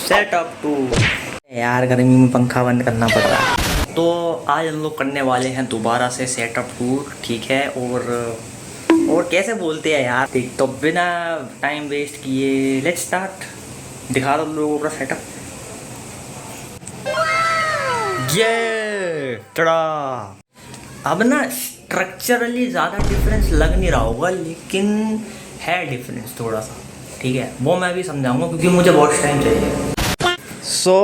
Setup to यार गर्मी में पंखा बंद करना पड़ रहा है। तो आज हम लोग करने वाले हैं दोबारा से सेटअप टूर, ठीक है। और कैसे बोलते हैं यार, ठीक। तो बिना टाइम वेस्ट किए लेट्स स्टार्ट। दिखा दो लोगों का सेटअप। ये टड़ा। अब ना स्ट्रक्चरली ज़्यादा डिफरेंस लग नहीं रहा होगा, लेकिन है डिफरेंस थोड़ा सा, ठीक है। वो मैं भी समझाऊंगा क्योंकि मुझे बहुत टाइम चाहिए।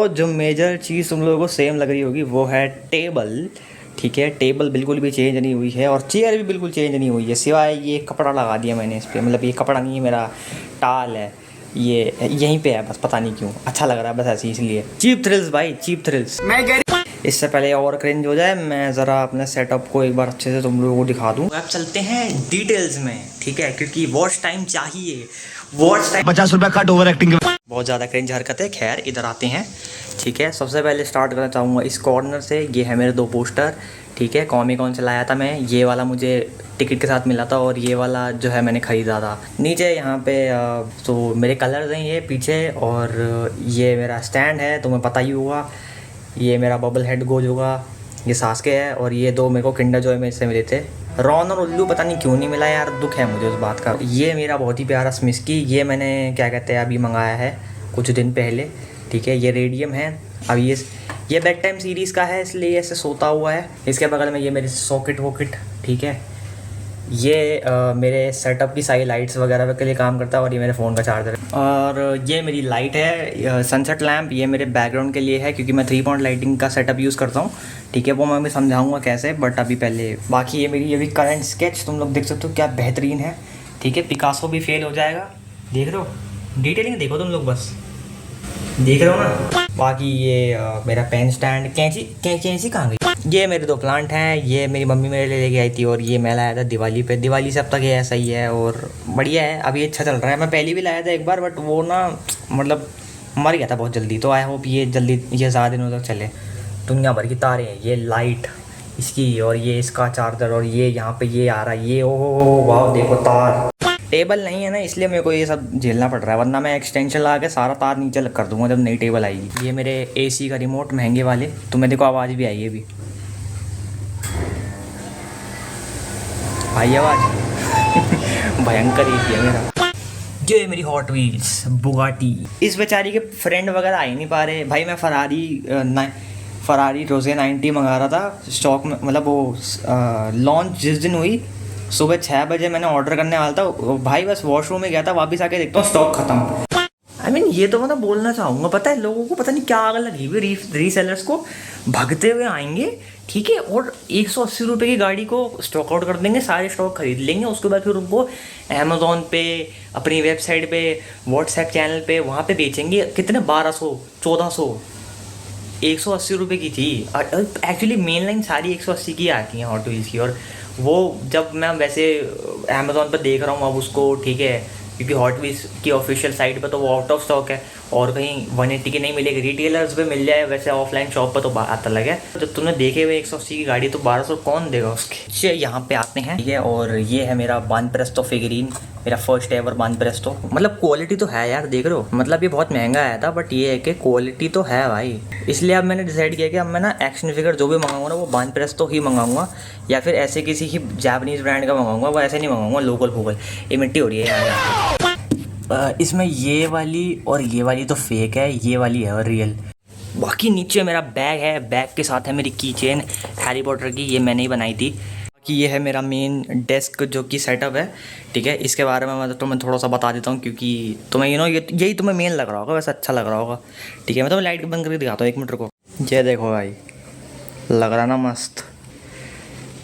जो मेजर चीज़ तुम लोगों को सेम लग रही होगी वो है टेबल, ठीक है। टेबल बिल्कुल भी चेंज नहीं हुई है और चेयर भी बिल्कुल चेंज नहीं हुई है, सिवाय ये कपड़ा लगा दिया मैंने इस पर। मतलब ये कपड़ा नहीं है, मेरा टाल है, ये यहीं पे है बस, पता नहीं क्यों अच्छा लग रहा है बस ऐसे, इसलिए। चीप थ्रिल्स भाई, चीप थ्रिल्स। इससे पहले और क्रेंज हो जाए, मैं ज़रा अपने सेटअप को एक बार अच्छे से तुम लोगों को दिखा दूँ। अब चलते हैं डिटेल्स में, ठीक है, क्योंकि वॉच टाइम चाहिए। वॉच टाइम 50 रुपये कट ओवर एक्टिंग, बहुत ज़्यादा क्रेंज हरकत है। खैर इधर आते हैं, ठीक है। सबसे पहले स्टार्ट करना चाहूँगा इस कॉर्नर से। ये है मेरे 2 पोस्टर, ठीक है। कॉमिक कॉन से लाया था मैं, ये वाला मुझे टिकट के साथ मिला था और ये वाला जो है मैंने ख़रीदा था। नीचे यहाँ पे तो मेरे कलर्स हैं ये पीछे, और ये मेरा स्टैंड है, तुम्हें पता ही होगा। ये मेरा बबल हेड गोज होगा, ये सासके है, और ये 2 मेरे को किंडर जॉय में से मिले थे। रॉन और उल्लू पता नहीं क्यों नहीं मिला यार, दुख है मुझे उस बात का। ये मेरा बहुत ही प्यारा स्मिस्की, ये मैंने क्या कहते हैं अभी मंगाया है कुछ दिन पहले, ठीक है। ये रेडियम है। अब ये बेड टाइम सीरीज़ का है, इसलिए ऐसे सोता हुआ है। इसके बगल में ये मेरी सॉकेट वॉकेट, ठीक है। ये मेरे सेटअप की सारी लाइट्स वगैरह के लिए काम करता है, और ये मेरे फ़ोन का चार्जर है। और ये मेरी लाइट है, सनसेट लैम्प, ये मेरे बैकग्राउंड के लिए है क्योंकि मैं 3 पॉइंट लाइटिंग का सेटअप यूज़ करता हूँ, ठीक है। वो मैं भी समझाऊंगा कैसे, बट अभी पहले बाकी ये मेरी अभी करंट स्केच तुम लोग देख सकते हो क्या बेहतरीन है, ठीक है। पिकासो भी फेल हो जाएगा, देख रहे हो, डिटेलिंग देखो तुम लोग, बस देख रहे हो ना। बाकी ये मेरा पेन स्टैंड, कैंची कहाँ गई। ये मेरे 2 प्लांट हैं, ये मेरी मम्मी मेरे लिए लेके आई थी, और ये मैं लाया था दिवाली पे। दिवाली से अब तक ये ऐसा ही है और बढ़िया है, अभी अच्छा चल रहा है। मैं पहले भी लाया था एक बार, बट वो ना मतलब मर गया था बहुत जल्दी। तो आई होप ये जल्दी, ये ज़्यादा दिनों तक चले। दुनिया भर की तारें हैं, ये लाइट इसकी, और ये इसका चार्जर, और ये यहाँ पे ये आ रहा है, ये ओह वाह देखो तार। टेबल नहीं है ना, इसलिए मेरे को ये सब झेलना पड़ रहा है, वरना मैं एक्सटेंशन लगा के सारा तार नीचे लग कर दूंगा जब नई टेबल आएगी। ये मेरे एसी का रिमोट, महंगे वाले, तुम्हें देखो आवाज़ भी आई है अभी, आई आवाज़ भयंकर एसी है मेरा। ये मेरी हॉट व्हील्स बुगाटी। इस बेचारी के फ्रेंड वगैरह आ ही नहीं पा रहे भाई। मैं फरारी रोज़े 90 मंगा रहा था स्टॉक में, मतलब वो लॉन्च जिस दिन हुई सुबह 6 बजे मैंने ऑर्डर करने वाला था भाई, बस वॉशरूम में गया था, वापस आके देखता हूँ स्टॉक खत्म। आई मीन ये तो मतलब बोलना चाहूँगा, पता है लोगों को पता नहीं क्या आग लगी हुई, रीसेलर्स को भागते हुए आएंगे, ठीक है, और 180 रुपये की गाड़ी को स्टॉक आउट कर देंगे, सारे स्टॉक खरीद लेंगे। उसके बाद फिर उनको अमेज़ॉन पे, अपनी वेबसाइट पे, व्हाट्सएप चैनल पे, वहाँ पे बेचेंगे। कितने 1200 1400 180 रुपये की थी। एक्चुअली मेन लाइन सारी 180 की आती हैं हॉट व्हील्स की, और वो जब मैं वैसे अमेज़ॉन पर देख रहा हूँ अब उसको, ठीक है, क्योंकि हॉट व्हील्स की ऑफिशियल साइट पर तो वो आउट ऑफ स्टॉक है, और कहीं 180 की नहीं मिलेगी। रिटेलर्स पे मिल जाए, वैसे ऑफलाइन शॉप पर तो बात अलग है। जब तुमने देखे हुए 180 की गाड़ी तो 1200 कौन देगा उसके। यहाँ पे आते हैं, ठीक है। और ये है मेरा बानप्रेस्टो फिगरीन, मेरा फर्स्ट एवर बानप्रेस्टो। मतलब क्वालिटी तो है यार, देख रहे हो, मतलब ये बहुत महंगा आया था, बट ये है कि क्वालिटी तो है भाई। इसलिए अब मैंने डिसाइड किया कि अब मैं ना एक्शन फिगर जो भी मंगाऊंगा ना वो बानप्रेस्टो ही मंगाऊंगा, या फिर ऐसे किसी ही जापानीज़ ब्रांड का मंगाऊंगा। वो ऐसे नहीं मंगाऊंगा लोकल फोकल, ये मिट्टी हो रही है यहाँ। इसमें ये वाली और ये वाली तो फेक है, ये वाली है और रियल। बाकी नीचे मेरा बैग है, बैग के साथ है मेरी की चेन हैरी पॉटर की, ये मैंने ही बनाई थी। बाकी ये है मेरा मेन डेस्क जो कि सेटअप है, ठीक है। इसके बारे में मैं तुम्हें थोड़ा सा बता देता हूँ, क्योंकि तुम्हें यही तुम्हें मेन लग रहा होगा, वैसे अच्छा लग रहा होगा, ठीक है। मैं तुम्हें लाइट बंद करके दिखाता हूँ, 1 मिनट को। ये देखो भाई, लग रहा ना मस्त।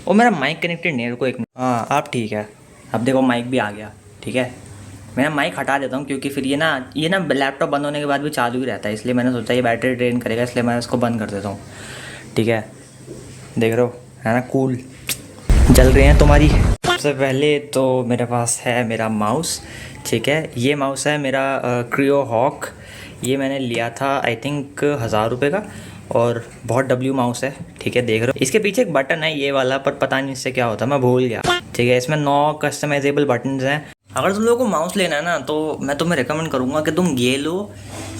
और मेरा माइक कनेक्टेड नहीं है, रुको 1 मिनट। हाँ अब ठीक है, अब देखो माइक भी आ गया, ठीक है। मैं माइक हटा देता हूँ क्योंकि फिर ये ना लैपटॉप बंद होने के बाद भी चालू ही रहता है, इसलिए मैंने सोचा ये बैटरी ड्रेन करेगा, इसलिए मैं इसको बंद कर देता हूँ, ठीक है। देख रहे हो, है ना कूल, जल रहे हैं तुम्हारी। सबसे पहले तो मेरे पास है मेरा माउस, ठीक है। ये माउस है मेरा क्रियो हॉक, ये मैंने लिया था आई थिंक 1000 रुपये का, और बहुत डब्ल्यू माउस है, ठीक है। देख रहे हो इसके पीछे एक बटन है ये वाला, पर पता नहीं इससे क्या होता है, मैं भूल गया, ठीक है। इसमें 9 कस्टमाइजेबल बटन्स हैं। अगर तुम लोगों को माउस लेना है ना, तो मैं तुम्हें रिकमेंड करूँगा कि तुम ये लो,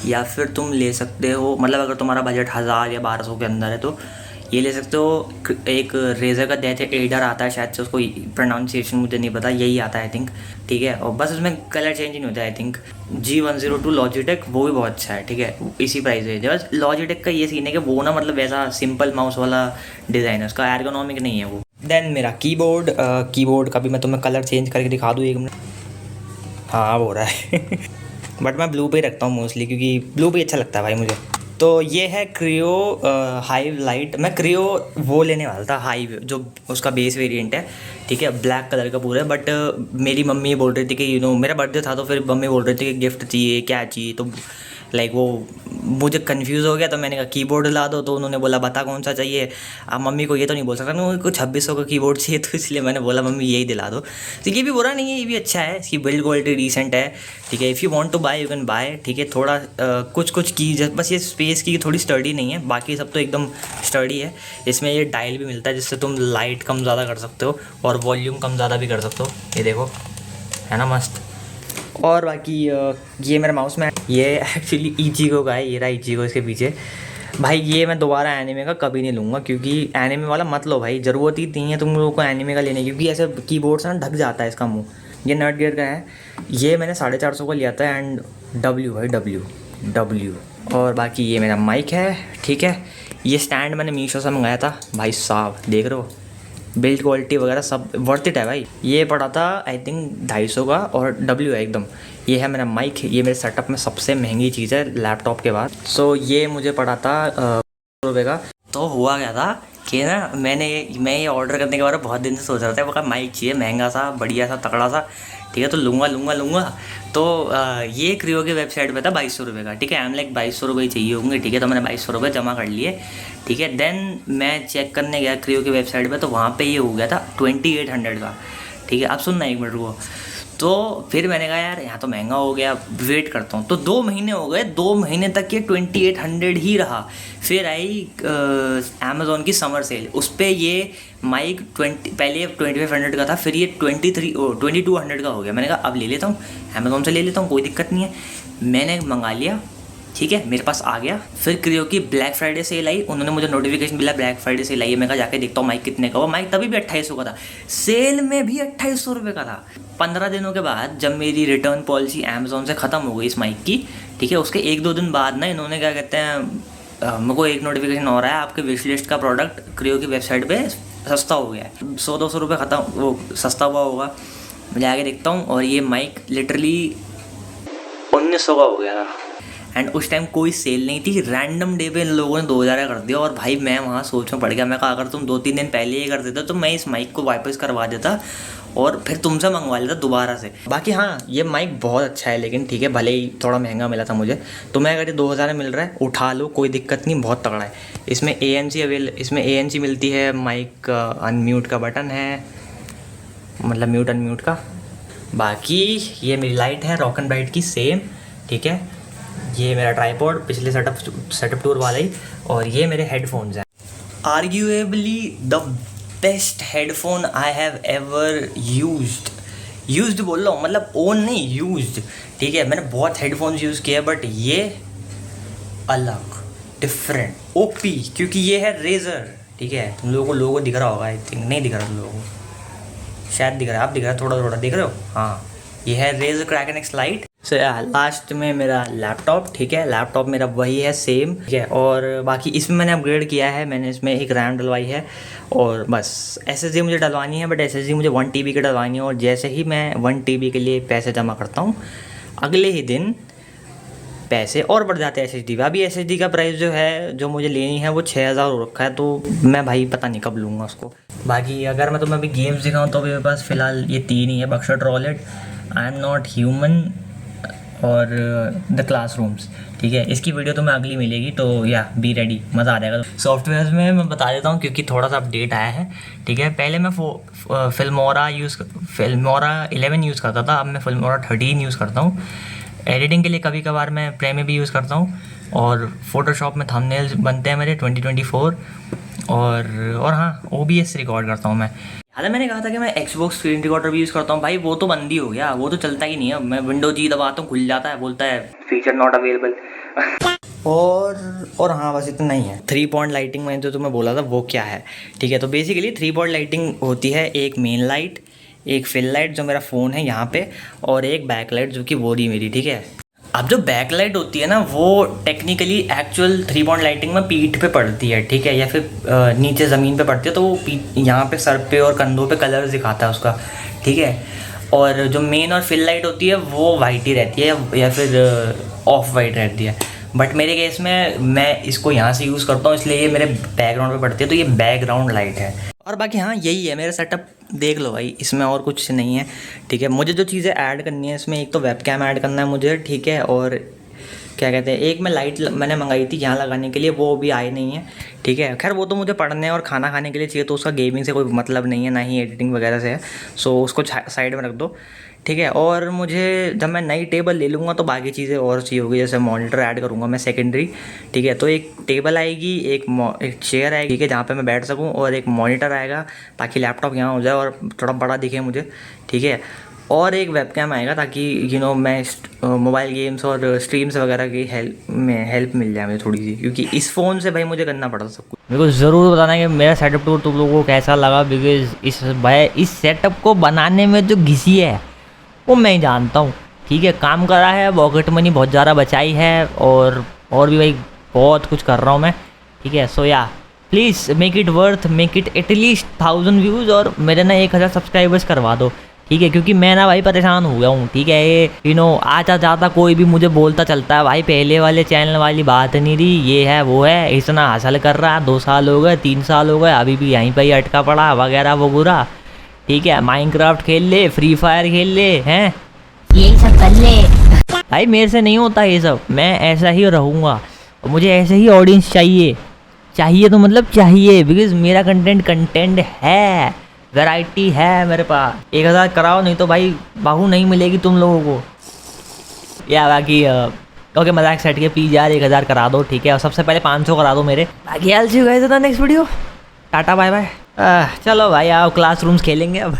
या फिर तुम ले सकते हो, मतलब अगर तुम्हारा बजट 1000 या 1200 के अंदर है तो ये ले सकते हो। एक रेजर का डेथ एडर आता है शायद से, उसको प्रोनाउंसिएशन मुझे नहीं पता, यही आता है आई थिंक, ठीक है। और बस उसमें कलर चेंज नहीं होता है आई थिंक। G102 लॉजिटेक, वो भी बहुत अच्छा है, ठीक है, इसी प्राइस रेंज है। बस लॉजिटेक का ये सीन है कि वो ना मतलब वैसा सिंपल माउस वाला डिज़ाइन है उसका, एर्गोनॉमिक नहीं है वो। देन मेरा कीबोर्ड का भी मैं तुम्हें कलर चेंज करके दिखा दूँ 1 मिनट। हाँ अब हो रहा है बट मैं ब्लू पे ही रखता हूँ मोस्टली, क्योंकि ब्लू पे अच्छा लगता है भाई मुझे। तो ये है क्रियो हाइव लाइट। मैं क्रियो वो लेने वाला था, हाइव, जो उसका बेस वेरिएंट है, ठीक है, ब्लैक कलर का पूरा है। बट मेरी मम्मी बोल रही थी कि मेरा बर्थडे था, तो फिर मम्मी बोल रही थी कि गिफ्ट चाहिए, क्या चाहिए, तो लाइक वो मुझे कंफ्यूज हो गया। तो मैंने कहा कीबोर्ड ला दो, तो उन्होंने बोला बता कौन सा चाहिए। अब मम्मी को ये तो नहीं बोल सकता ना, उनको 2600 का कीबोर्ड चाहिए, तो इसलिए मैंने बोला मम्मी यही दिला दो। तो ये भी बुरा नहीं है, ये भी अच्छा है, इसकी बिल्ड क्वालिटी डिसेंट है, ठीक है। If you want to buy you can buy, ठीक है। थोड़ा कुछ की बस ये स्पेस की थोड़ी स्टडी नहीं है, बाकी सब तो एकदम स्टडी है। इसमें ये डायल भी मिलता है जिससे तुम लाइट कम ज़्यादा कर सकते हो और वॉल्यूम कम ज़्यादा भी कर सकते हो, ये देखो, है ना मस्त। और बाकी ये मेरा माउस में ये एक्चुअली ईचिगो का है, ये रहा ईचिगो इसके पीछे। भाई ये मैं दोबारा एनिमे का कभी नहीं लूँगा, क्योंकि एनिमे वाला मत लो भाई, ज़रूरत ही नहीं है तुम लोगों को एनिमे का लेने की, क्योंकि ऐसे कीबोर्ड से ना ढक जाता है इसका मुंह। ये नट गियर का है, ये मैंने 450 का लिया था, एंड डब्ल्यू भाई डब्ल्यू। और बाकी ये मेरा माइक है, ठीक है। ये स्टैंड मैंने मीशो से मंगाया था भाई साहब, देख रहे हो, बिल्ड क्वालिटी वगैरह सब वर्थ इट है भाई। ये पड़ा था आई थिंक 250 का, और डब्ल्यू है एकदम। ये है मेरा माइक, ये मेरे सेटअप में सबसे महंगी चीज़ है लैपटॉप के बाद। सो ये मुझे पड़ा था ₹100 का। तो हुआ क्या था कि ना मैं ये ऑर्डर करने के बारे में बहुत दिन से सोच रहा था, वो माइक चाहिए महंगा सा, बढ़िया सा, तगड़ा सा, ठीक है, तो लूँगा। तो ये क्रियो की वेबसाइट पे था ₹2200 का, ठीक है। आई एम लाइक ₹2200 ही चाहिए होंगे, ठीक है, तो मैंने ₹2200 जमा कर लिए, ठीक है। देन मैं चेक करने गया क्रियो की वेबसाइट पे, तो वहाँ पे ये हो गया था 2800 का, ठीक है। अब सुनना 1 मिनट रुको। तो फिर मैंने कहा यार यहाँ तो महंगा हो गया, वेट करता हूँ। तो 2 महीने हो गए, 2 महीने तक ये 2800 ही रहा। फिर आई अमेज़ॉन की समर सेल, उस पर ये माइक पहले 2500 का था, फिर ये 2200 का हो गया। मैंने कहा अब ले लेता हूँ, अमेज़ॉन से ले लेता हूँ, कोई दिक्कत नहीं है। मैंने मंगा लिया, ठीक है, मेरे पास आ गया। फिर क्रियो की ब्लैक फ्राइडे सेल आई, उन्होंने मुझे नोटिफिकेशन मिला ब्लैक फ्राइडे सेल आई है। मैं कहा जाके देखता हूँ माइक कितने का हुआ। माइक तभी भी 2800 का था, सेल में भी 2800 रुपये का था। 15 दिनों के बाद जब मेरी रिटर्न पॉलिसी अमेज़ॉन से ख़त्म हो गई इस माइक की, ठीक है, उसके 1-2 दिन बाद ना इन्होंने क्या कहते हैं, मेरे को एक नोटिफिकेशन हो रहा है, आपके विश लिस्ट का प्रोडक्ट क्रियो की वेबसाइट पर सस्ता हो गया है। 100-200 रुपये ख़त्म, वो सस्ता हुआ होगा। मैं जाके देखता हूँ, और ये माइक लिटरली 1900 का हो गया था। एंड उस टाइम कोई सेल नहीं थी, रैंडम डे पे इन लोगों ने 2000 का कर दिया। और भाई मैं वहाँ सोच में पड़ गया, मैं कहा अगर तुम 2-3 दिन पहले ये कर देते तो मैं इस माइक को वापस करवा देता और फिर तुमसे मंगवा लेता दोबारा से। बाकी हाँ, ये माइक बहुत अच्छा है, लेकिन ठीक है, भले ही थोड़ा महंगा मिला था मुझे, तो मैं अगर ये 2000 में मिल रहा है उठा लो, कोई दिक्कत नहीं, बहुत तगड़ा है। इसमें ANC मिलती है, माइक अनम्यूट का बटन है, मतलब म्यूट अनम्यूट का। बाकी ये मेरी लाइट है रॉक एंड ब्राइट की सेम, ठीक है। ये मेरा ट्राइपॉड पिछले सेटअप टूर वाला ही, और ये मेरे हेडफोन्स हैं। Arguably the best headphone I have ever used बोल रहा हूँ, मतलब ओन नहीं, यूज्ड, ठीक है। मैंने बहुत हेडफोन्स यूज़ किए, बट ये अलग, डिफरेंट, ओपी, क्योंकि ये है रेजर, ठीक है। तुम लोगों को लोगो दिख रहा होगा, आई थिंक नहीं दिख रहा तुम लोगों को, शायद दिख रहा है, आप दिख रहा है, थोड़ा दिख रहे हो, हाँ। ये है Razer Kraken X lite. So last में मेरा लैपटॉप, ठीक है, लैपटॉप मेरा वही है सेम, ठीक है। और बाकी इसमें मैंने अपग्रेड किया है, मैंने इसमें एक रैम डलवाई है, और बस SSD मुझे डलवानी है, बट SSD मुझे 1 TB की डलवानी है। और जैसे ही मैं 1 TB के लिए पैसे जमा करता हूँ, अगले ही दिन पैसे और बढ़ जाते हैं SSD का। अभी SSD का प्राइस जो है, जो मुझे लेनी है, वो 6000 हो रखा है, तो मैं भाई पता नहीं कब लूँगा उसको। बाकी अगर मैं तुम्हें अभी गेम्स दिखाऊँ तो मेरे पास फ़िलहाल ये 3 ही है, Buxar Rowlatt, I am not human और द क्लासरूम्स, ठीक है। इसकी वीडियो तुम्हें अगली मिलेगी, तो या बी रेडी, मज़ा आ जाएगा। सॉफ्टवेयर में मैं बता देता हूँ, क्योंकि थोड़ा सा अपडेट आया है, ठीक है। पहले मैं फिल्मोरा 11 यूज़ करता था, अब मैं फिल्मोरा 13 यूज़ करता हूँ। एडिटिंग के लिए कभी कभार मैं प्रेमी भी यूज़ करता हूँ, और फोटोशॉप में थंबनेल्स बनते हैं मेरे 2024, और हाँ, OBS रिकॉर्ड करता हूँ मैं। हालांकि मैंने कहा था कि मैं Xbox स्क्रीन रिकॉर्डर भी यूज़ करता हूँ, भाई वो तो बंद ही हो गया, वो तो चलता ही नहीं है। मैं विंडो G दबाता हूँ, खुल जाता है, बोलता है फीचर नॉट अवेलेबल। और हाँ, बस इतना ही है। 3 पॉइंट लाइटिंग मैंने जो तुम्हें बोला था वो क्या है, ठीक है। तो बेसिकली 3 पॉइंट लाइटिंग होती है, एक मेन लाइट, एक फिल लाइट जो मेरा फ़ोन है यहाँ पे, और एक बैक लाइट जो कि वो रही मेरी, ठीक है। अब जो बैक लाइट होती है ना, वो टेक्निकली एक्चुअल 3 पॉइंट लाइटिंग में पीठ पे पड़ती है, ठीक है, या फिर नीचे ज़मीन पे पड़ती है, तो वो यहाँ पे सर पे और कंधों पे कलर दिखाता है उसका, ठीक है। और जो मेन और फिल लाइट होती है वो वाइट ही रहती है या फिर ऑफ वाइट रहती है। बट मेरे केस में मैं इसको यहाँ से यूज़ करता हूँ, इसलिए ये मेरे बैकग्राउंड पे पड़ती है, तो ये बैकग्राउंड लाइट है। और बाकी हाँ, यही है मेरा सेटअप, देख लो भाई, इसमें और कुछ नहीं है, ठीक है। मुझे जो चीज़ें ऐड करनी है इसमें, एक तो वेबकैम ऐड करना है मुझे, ठीक है, और क्या कहते हैं, एक मैं लाइट मैंने मंगाई थी यहाँ लगाने के लिए, वो भी आई नहीं है, ठीक है। खैर वो तो मुझे पढ़ने और खाना खाने के लिए चाहिए, तो उसका गेमिंग से कोई मतलब नहीं है, ना ही एडिटिंग वगैरह से है, सो उसको साइड में रख दो, ठीक है। और मुझे जब मैं नई टेबल ले लूँगा तो बाकी चीज़ें और चाहिए होगी, जैसे मॉनिटर ऐड करूँगा मैं सेकेंडरी, ठीक है। तो एक टेबल आएगी, एक चेयर आएगी, ठीक है, जहाँ पे मैं बैठ सकूँ, और एक मॉनिटर आएगा ताकि लैपटॉप यहाँ हो जाए और थोड़ा बड़ा दिखे मुझे, ठीक है। और एक वेबकैम आएगा ताकि मैं मोबाइल गेम्स और स्ट्रीम्स वगैरह की हेल्प मिल जाए मुझे थोड़ी सी, क्योंकि इस फ़ोन से भाई मुझे करना पड़ता सब कुछ। मेरे को ज़रूर बताना कि मेरा सेटअप टूर तुम लोगों को कैसा लगा, बिकॉज इस सेटअप को बनाने में जो घिसी है वो मैं ही जानता हूँ, ठीक है। काम करा है, पॉकेट मनी बहुत ज़्यादा बचाई है, और भी भाई बहुत कुछ कर रहा हूँ मैं, ठीक है। सो या please make it worth, make it at least 1000 views, और मेरे ना 1000 सब्सक्राइबर्स करवा दो, ठीक है, क्योंकि मैं ना भाई परेशान हो गया हूँ, ठीक है। ये आता जाता कोई भी मुझे बोलता चलता है भाई पहले वाले चैनल वाली बात नहीं रही, ये है वो है, इतना हासिल कर रहा है, 2 साल हो गए, 3 साल हो गए, अभी भी यहीं पर ही अटका पड़ा वगैरह वो बुरा, ठीक है। माइनक्राफ्ट खेल ले, फ्री फायर खेल ले, हैं यही सब कर ले। भाई मेरे से नहीं होता ये सब, मैं ऐसा ही रहूँगा, और मुझे ऐसे ही ऑडियंस चाहिए तो मतलब चाहिए, बिकॉज मेरा कंटेंट है, वैरायटी है मेरे पास। 1000 कराओ, नहीं तो भाई बाहू नहीं मिलेगी तुम लोगों को। या बाकी ओके, मजाक सेट के प्लीज़ यार 1000 करा दो, ठीक है, और सबसे पहले 500 करा दो मेरे। बाकी all see guys, next video, tata bye bye. चलो भाई आओ क्लासरूम्स खेलेंगे अब।